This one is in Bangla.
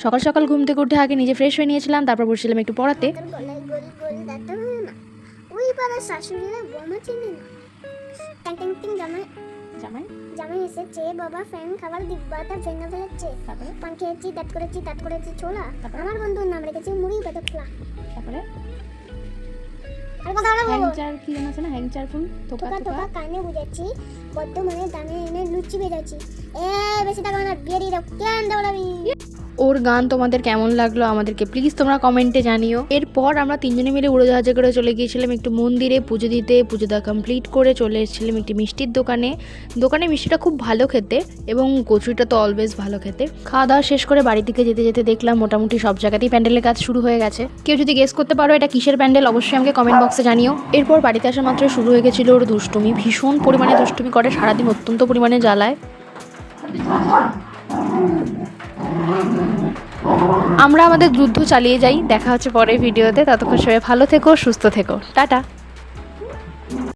সকাল সকাল ঘুম থেকে উঠে আগে নিজে ফ্রেশ হয়ে নিয়েছিলাম, তারপর বসেছিলাম একটু পড়াতে। ওই পাড়ার শাশুড়িরা বৌমা চিনি না। ট্যাং ট্যাং ট্যাং জামাই জামাই এসেছে, বাবা ফ্যান খাবার ডিব্বাটা ভেঙে ফেলেছে। তারপরে পান খেয়েছি, দাঁত করেছি ছোলা। আমার বন্ধুর নাম রেখেছি মুড়ি পেটে খোলা। তারপরে আর কথা বলবো হ্যাংচার কি জানা আছে না, হ্যাংচার ফুল তোকা তোকা তোকা কানে বুঝাচ্ছি, বর্তমানে দানে এনে লুচি বেরাচ্ছি। বেশি টাকা না, বিয়ে দিয়ে দাও, কেন দৌড়াবি। ওর গান তোমাদের কেমন লাগলো আমাদেরকে প্লিজ তোমরা কমেন্টে জানিও। এরপর আমরা তিনজনে মিলে উড়োজাহাজে করে চলে গিয়েছিলাম একটু মন্দিরে পুজো দিতে। পুজো দেওয়া কমপ্লিট করে চলে এসেছিলাম একটি মিষ্টির দোকানে মিষ্টিটা খুব ভালো খেতে এবং কচুরিটা তো অলওয়েজ ভালো খেতে। খাওয়া দাওয়া শেষ করে বাড়ি থেকে যেতে যেতে দেখলাম মোটামুটি সব জায়গাতেই প্যান্ডেলের কাজ শুরু হয়ে গেছে। কেউ যদি গেস করতে পারো এটা কিসের প্যান্ডেল অবশ্যই আমাকে কমেন্ট বক্সে জানিও। এরপর বাড়িতে আসা মাত্র শুরু হয়ে গেছিল ওর দুষ্টুমি, ভীষণ পরিমাণে দুষ্টুমি করে, সারাদিন অত্যন্ত পরিমাণে জ্বালায়। আমরা আমাদের যুদ্ধ চালিয়ে যাই। দেখা হচ্ছে পরের ভিডিওতে, ততক্ষণ সবাই ভালো থেকো, সুস্থ থেকো, টাটা।